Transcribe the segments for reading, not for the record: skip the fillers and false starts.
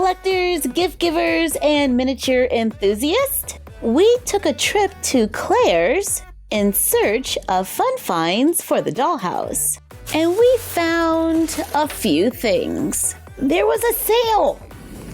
collectors, gift givers, and miniature enthusiasts, we took a trip to Claire's in search of fun finds for the dollhouse. And we found a few things. There was a sale.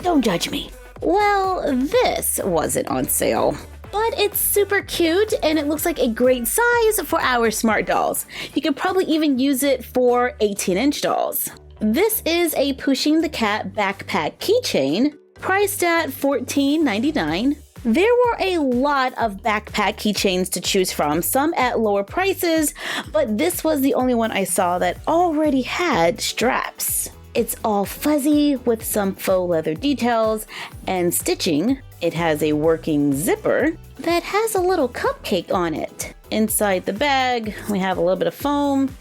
Don't judge me. Well, this wasn't on sale. But it's super cute and it looks like a great size for our smart dolls. You could probably even use it for 18-inch dolls. This is a Pusheen the Cat backpack keychain, priced at $14.99. There were a lot of backpack keychains to choose from, some at lower prices, but this was the only one I saw that already had straps. It's all fuzzy with some faux leather details and stitching. It has a working zipper that has a little cupcake on it. Inside the bag, we have a little bit of foam,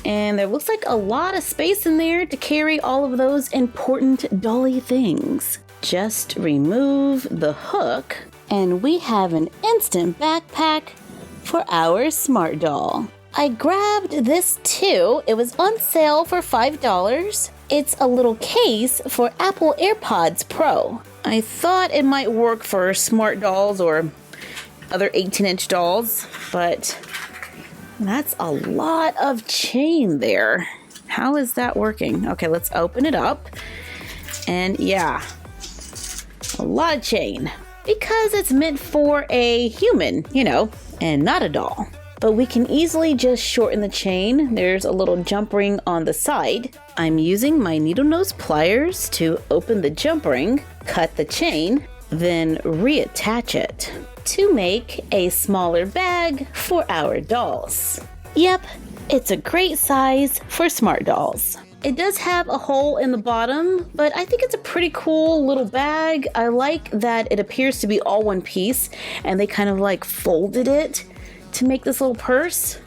and there looks like a lot of space in there to carry all of those important dolly things. Just remove the hook, and we have an instant backpack for our smart doll. I grabbed this too. It was on sale for $5. It's a little case for Apple AirPods Pro. I thought it might work for smart dolls or other 18-inch dolls, but that's a lot of chain there. How is that working? Okay, let's open it up. And yeah, a lot of chain. Because it's meant for a human, and not a doll. But we can easily just shorten the chain. There's a little jump ring on the side. I'm using my needle nose pliers to open the jump ring, cut the chain, then reattach it to make a smaller bag for our dolls. Yep, it's a great size for smart dolls. It does have a hole in the bottom, but I think it's a pretty cool little bag. I like that it appears to be all one piece and they kind of like folded it to make this little purse.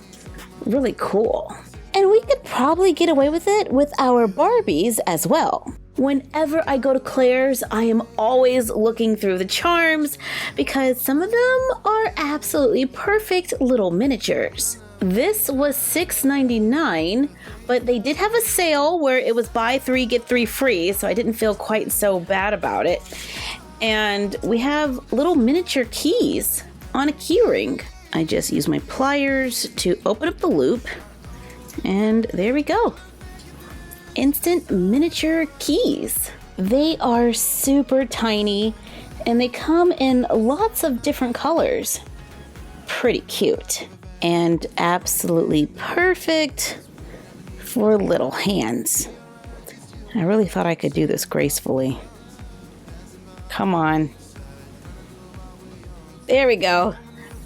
Really cool. And we could probably get away with it with our Barbies as well. Whenever I go to Claire's, I am always looking through the charms because some of them are absolutely perfect little miniatures. This was $6.99, but they did have a sale where it was buy 3, get 3 free, so I didn't feel quite so bad about it. And we have little miniature keys on a key ring. I just use my pliers to open up the loop, and there we go. Instant miniature keys. They are super tiny, and they come in lots of different colors. Pretty cute. And absolutely perfect for little hands. I really thought I could do this gracefully. Come on. There we go.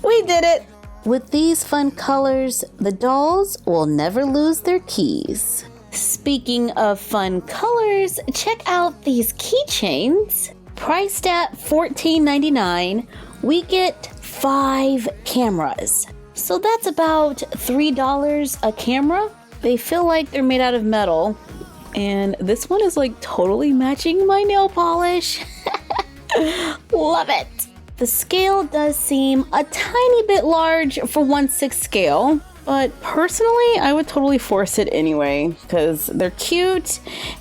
We did it! With these fun colors, the dolls will never lose their keys. Speaking of fun colors, check out these keychains. Priced at $14.99, we get 5 cameras. So that's about $3 a camera. They feel like they're made out of metal. And this one is like totally matching my nail polish. Love it. The scale does seem a tiny bit large for 1/6 scale. But personally, I would totally force it anyway because they're cute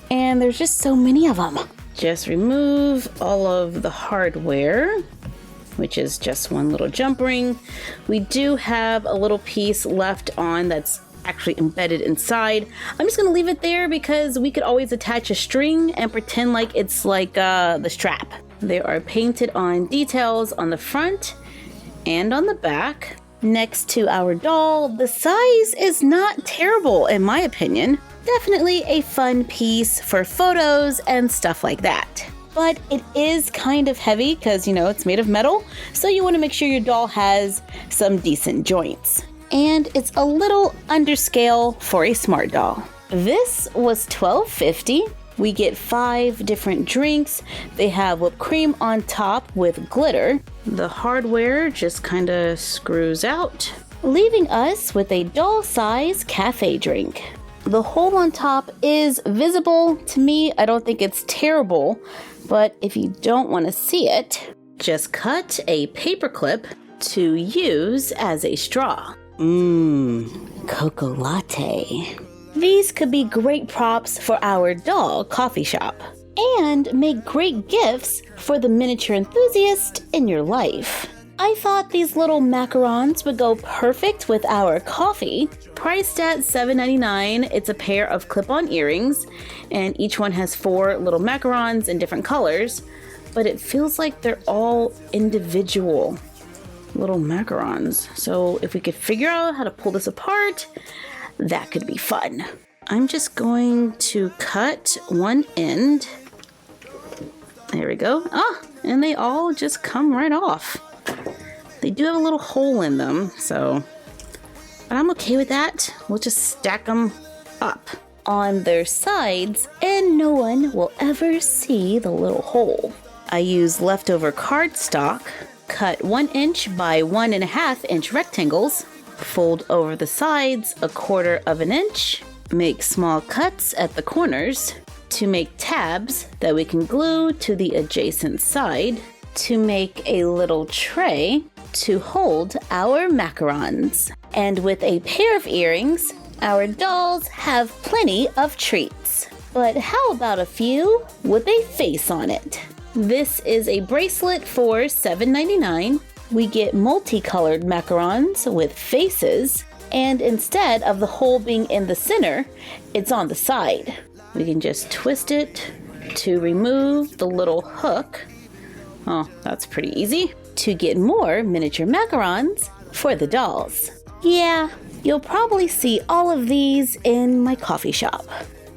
and there's just so many of them. Just remove all of the hardware, which is just one little jump ring. We do have a little piece left on that's actually embedded inside. I'm just gonna leave it there because we could always attach a string and pretend like it's like the strap. There are painted on details on the front and on the back. Next to our doll, the size is not terrible in my opinion. Definitely a fun piece for photos and stuff like that. But it is kind of heavy because, it's made of metal, so you want to make sure your doll has some decent joints. And it's a little under scale for a smart doll. This was $12.50. We get 5 different drinks. They have whipped cream on top with glitter. The hardware just kind of screws out, leaving us with a doll-size cafe drink. The hole on top is visible. To me, I don't think it's terrible, but if you don't want to see it, just cut a paper clip to use as a straw. Cocoa latte. These could be great props for our doll coffee shop. and make great gifts for the miniature enthusiast in your life. I thought these little macarons would go perfect with our coffee. Priced at $7.99, it's a pair of clip-on earrings, and each one has 4 little macarons in different colors, but it feels like they're all individual little macarons. So if we could figure out how to pull this apart, that could be fun. I'm just going to cut one end. There we go. Ah, and they all just come right off. They do have a little hole in them, but I'm okay with that. We'll just stack them up on their sides and no one will ever see the little hole. I use leftover cardstock, cut 1 inch by 1.5 inch rectangles, fold over the sides 1/4 inch, make small cuts at the corners to make tabs that we can glue to the adjacent side to make a little tray to hold our macarons. And with a pair of earrings, our dolls have plenty of treats. But how about a few with a face on it? This is a bracelet for $7.99. We get multicolored macarons with faces, and instead of the hole being in the center, it's on the side. We can just twist it to remove the little hook. Oh, that's pretty easy. To get more miniature macarons for the dolls. Yeah, you'll probably see all of these in my coffee shop,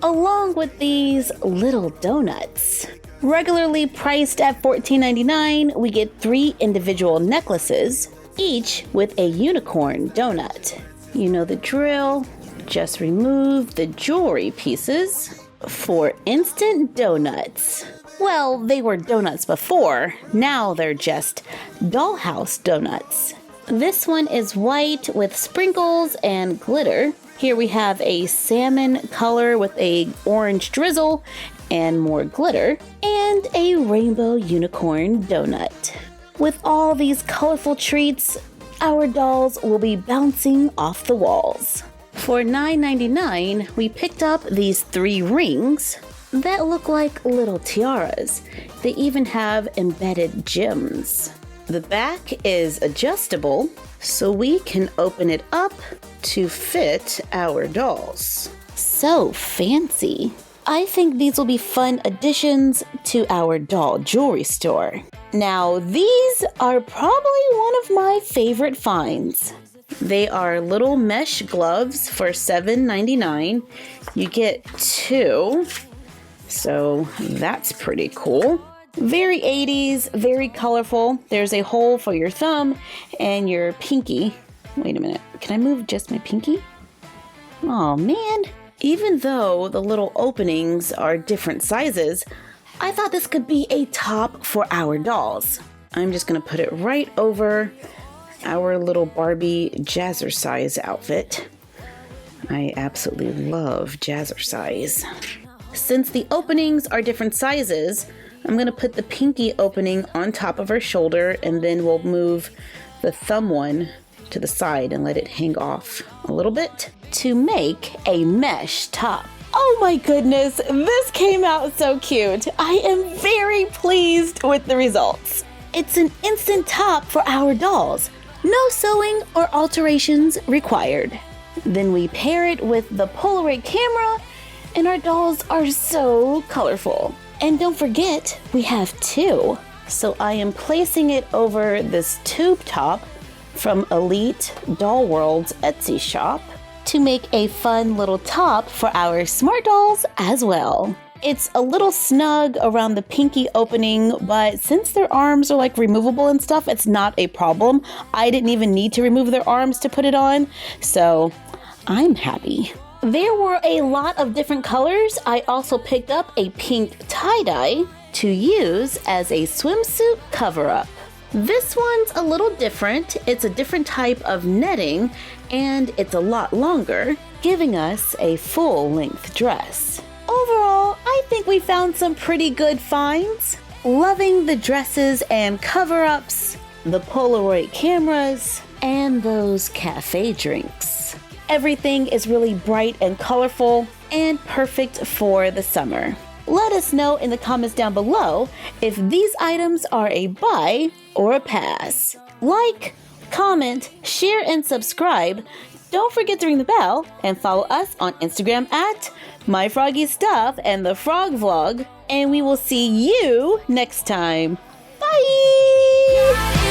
along with these little donuts. Regularly priced at $14.99, we get 3 individual necklaces, each with a unicorn donut. You know the drill. Just remove the jewelry pieces for instant donuts. Well, they were donuts before. Now they're just dollhouse donuts. This one is white with sprinkles and glitter. Here we have a salmon color with a orange drizzle and more glitter, and a rainbow unicorn donut. With all these colorful treats, our dolls will be bouncing off the walls. For $9.99, we picked up these 3 rings that look like little tiaras. They even have embedded gems. The back is adjustable, so we can open it up to fit our dolls. So fancy. I think these will be fun additions to our doll jewelry store. Now, these are probably one of my favorite finds. They are little mesh gloves for $7.99. You get 2. So that's pretty cool. Very 80s, very colorful. There's a hole for your thumb and your pinky. Wait a minute, can I move just my pinky? Oh man. Even though the little openings are different sizes, I thought this could be a top for our dolls. I'm just gonna put it right over our little Barbie jazzercise outfit. I absolutely love jazzercise. Since the openings are different sizes, I'm going to put the pinky opening on top of her shoulder, and then we'll move the thumb one to the side and let it hang off a little bit to make a mesh top. Oh my goodness, this came out so cute. I am very pleased with the results. It's an instant top for our dolls. No sewing or alterations required. Then we pair it with the Polaroid camera, and our dolls are so colorful. And don't forget, we have 2. So I am placing it over this tube top from Elite Doll World's Etsy shop to make a fun little top for our smart dolls as well. It's a little snug around the pinky opening, but since their arms are like removable and stuff, it's not a problem. I didn't even need to remove their arms to put it on, so I'm happy. There were a lot of different colors. I also picked up a pink tie-dye to use as a swimsuit cover-up. This one's a little different. It's a different type of netting, and it's a lot longer, giving us a full-length dress. Overall, I think we found some pretty good finds. Loving the dresses and cover-ups, the Polaroid cameras, and those cafe drinks. Everything is really bright and colorful and perfect for the summer. Let us know in the comments down below if these items are a buy or a pass. Like, comment, share, and subscribe. Don't forget to ring the bell and follow us on Instagram at MyFroggyStuff and the Frog Vlog. And we will see you next time. Bye!